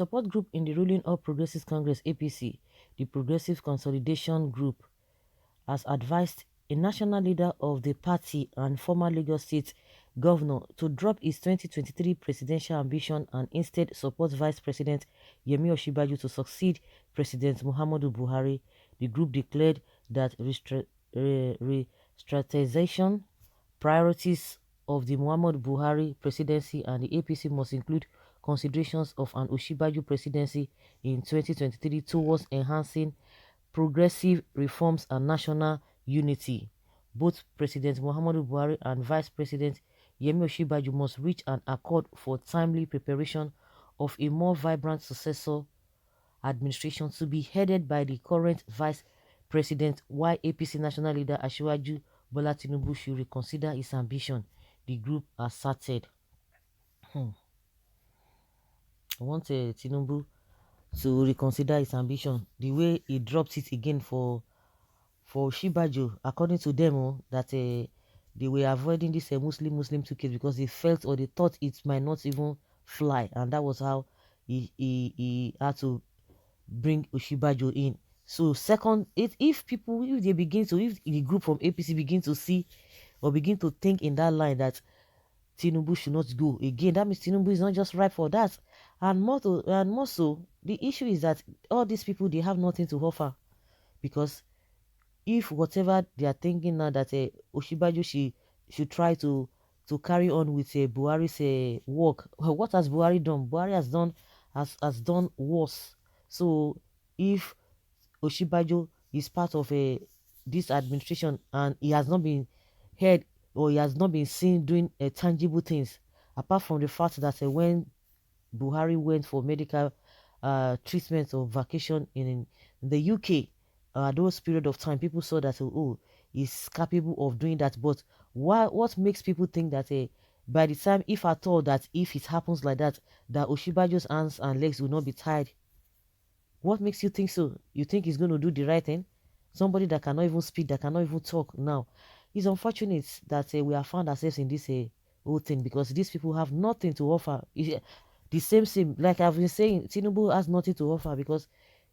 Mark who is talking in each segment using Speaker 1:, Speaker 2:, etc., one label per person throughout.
Speaker 1: support group in the ruling All Progressives Congress APC, the Progressive Consolidation Group, has advised a national leader of the party and former Lagos State governor to drop his 2023 presidential ambition and instead support Vice President Yemi Osinbajo to succeed President Muhammadu Buhari. The group declared that re-strategization priorities of the Muhammadu Buhari presidency and the APC must include considerations of an Osinbajo presidency in 2023 towards enhancing progressive reforms and national unity. Both President Muhammadu Buhari and Vice President Yemi Osinbajo must reach an accord for timely preparation of a more vibrant successor administration to be headed by the current Vice President, while APC national leader Asiwaju Bola Tinubu should reconsider his ambition, the group asserted. I want Tinubu to reconsider his ambition. The way he dropped it again for Osinbajo, according to them, that they were avoiding this Muslim case because they felt or they thought it might not even fly, and that was how he had to bring Osinbajo in. So second, if the group from APC begin to see or begin to think in that line that Tinubu should not go again, that means Tinubu is not just right for that. And more so, the issue is that all these people, they have nothing to offer, because if whatever they are thinking now that Osinbajo should try to carry on with Buhari's work, what has Buhari done? Buhari has done worse. So if Osinbajo is part of this administration and he has not been heard or he has not been seen doing tangible things, apart from the fact that when Buhari went for medical treatment or vacation in the UK, those period of time, people saw that, oh, he's capable of doing that. But what makes people think that by the time, if at all, that if it happens like that, that Osinbajo's hands and legs will not be tied? What makes you think so? You think he's going to do the right thing? Somebody that cannot even speak, that cannot even talk now. It's unfortunate that we have found ourselves in this whole thing, because these people have nothing to offer. The same, like I've been saying, Tinubu has nothing to offer, because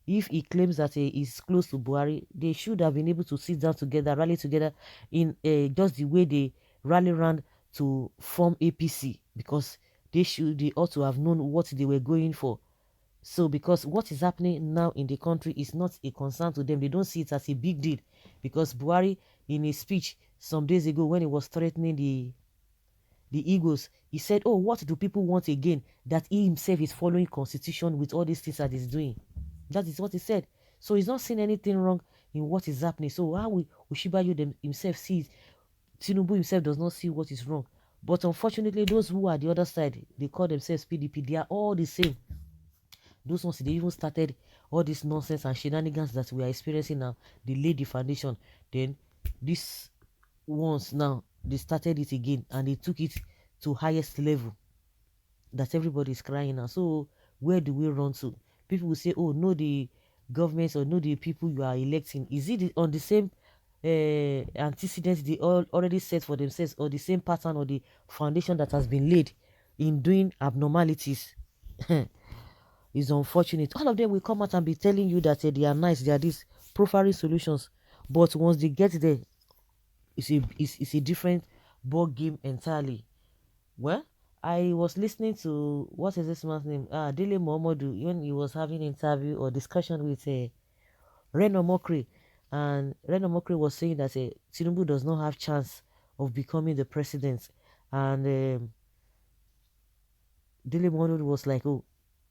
Speaker 1: if he claims that he's close to Buhari, they should have been able to sit down together, rally together in just the way they rally around to form APC, because they ought to have known what they were going for. So because what is happening now in the country is not a concern to them, they don't see it as a big deal. Because Buhari, in his speech some days ago when he was threatening the Eagles, he said, oh, what do people want again? That he himself is following constitution with all these things that he's doing. That is what he said. So he's not seeing anything wrong in what is happening. So how will Osinbajo himself sees, Tinubu himself does not see what is wrong. But unfortunately, those who are the other side, they call themselves PDP, they are all the same. Those ones, they even started all this nonsense and shenanigans that we are experiencing now. They laid the foundation. Then these ones now, they started it again and they took it to highest level that everybody is crying now. So where do we run to? People will say, oh, know the governments or know the people you are electing. Is it on the same antecedents they already set for themselves, or the same pattern or the foundation that has been laid in doing abnormalities? It's unfortunate. All of them will come out and be telling you that they are nice, they are these profiling solutions. But once they get there, it's a different ball game entirely. Well, I was listening to, what is this man's name? Dele Momodu, when he was having interview or discussion with Reno Mokri. And Reno Mokri was saying that Tinubu does not have chance of becoming the president. And Dele Momodu was like, oh,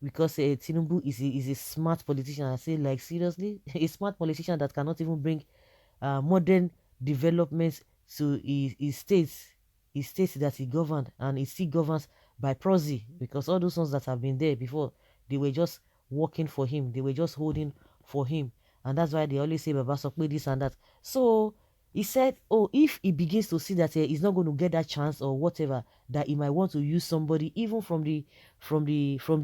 Speaker 1: because Tinubu is a smart politician. I say, like, seriously? A smart politician that cannot even bring modern developments to his states that he governed, and he still governs by proxy, because all those ones that have been there before, they were just working for him, they were just holding for him, and that's why they always say Baba Sokwe this and that. So he said, oh, if he begins to see that he's not going to get that chance or whatever, that he might want to use somebody even from the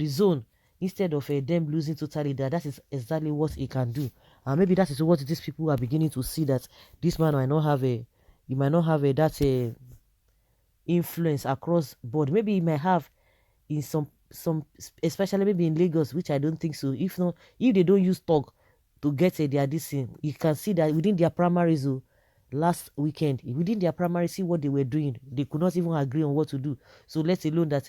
Speaker 1: zone, instead of them losing totally, that is exactly what he can do. And maybe that is what these people are beginning to see, that this man might not have that influence across board. Maybe he might have in some especially maybe in Lagos, which I don't think so. If not, if they don't use talk to get their this thing, you can see that within their primaries, last weekend, within their primary, see what they were doing. They could not even agree on what to do. So let alone that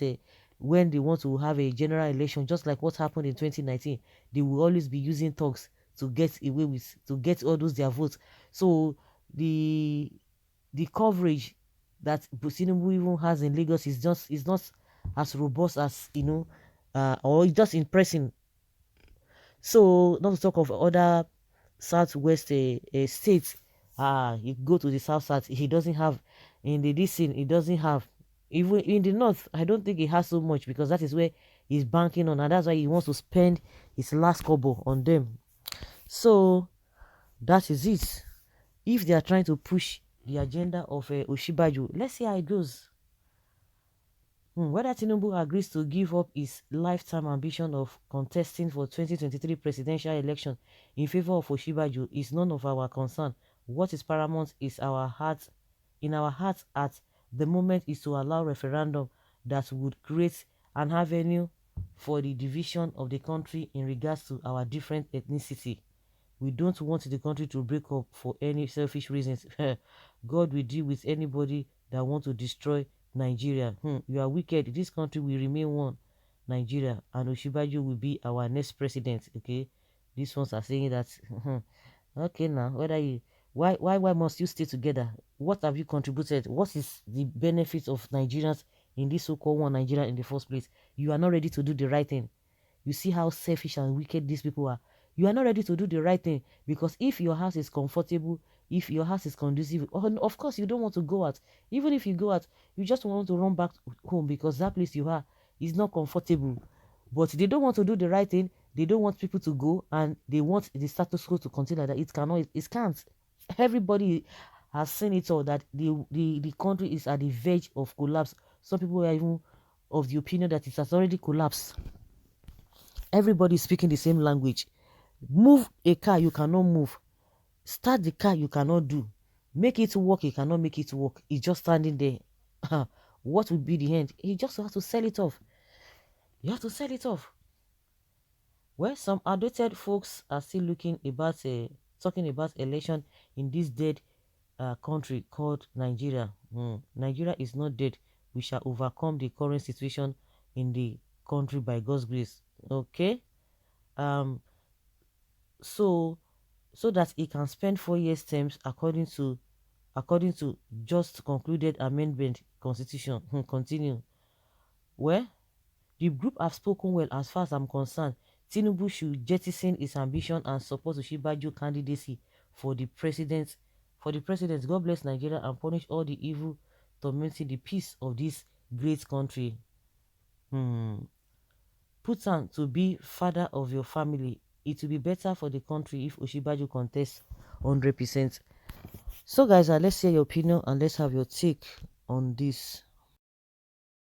Speaker 1: when they want to have a general election, just like what happened in 2019, they will always be using talks to get away with, to get all those their votes. So the the coverage that Tinubu even has in Lagos is not as robust as or just impressing. So not to talk of other southwest states. You go to the south, he doesn't have. In the this thing, he doesn't have. Even in the north, I don't think he has so much, because that is where he's banking on, and that's why he wants to spend his last kobo on them. So that is it. If they are trying to push the agenda of Osinbajo, let's see how it goes. Whether Tinubu agrees to give up his lifetime ambition of contesting for 2023 presidential election in favor of Osinbajo is none of our concern. What is paramount is in our hearts at the moment, is to allow referendum that would create an avenue for the division of the country in regards to our different ethnicity. We don't want the country to break up for any selfish reasons. God will deal with anybody that want to destroy Nigeria. You are wicked. This country will remain one, Nigeria, and Osinbajo will be our next president. Okay, these ones are saying that. Okay, now whether you why must you stay together? What have you contributed? What is the benefit of Nigerians in this so-called one Nigeria in the first place? You are not ready to do the right thing. You see how selfish and wicked these people are. You are not ready to do the right thing, because if your house is comfortable, if your house is conducive, of course you don't want to go out. Even if you go out, you just want to run back home, because that place you are is not comfortable. But they don't want to do the right thing. They don't want people to go, and they want the status quo to continue like that. It cannot. It can't. Everybody has seen it all, that the country is at the verge of collapse. Some people are even of the opinion that it has already collapsed. Everybody is speaking the same language. Move a car, you cannot move. Start the car, you cannot do. Make it work, you cannot make it work. It's just standing there. What will be the end? You just have to sell it off. You have to sell it off. Well, some outdated folks are still talking about election in this dead country called Nigeria. Nigeria is not dead. We shall overcome the current situation in the country by God's grace. Okay. Um. So that he can spend 4 years terms according to just concluded amendment constitution. Continue. Well, the group have spoken well. As far as I'm concerned, Tinubu should jettison his ambition and support Osinbajo candidacy for the president. God bless Nigeria and punish all the evil tormenting the peace of this great country. Put on to be father of your family. It will be better for the country if Osinbajo contests 100%. So guys, let's hear your opinion and let's have your take on this.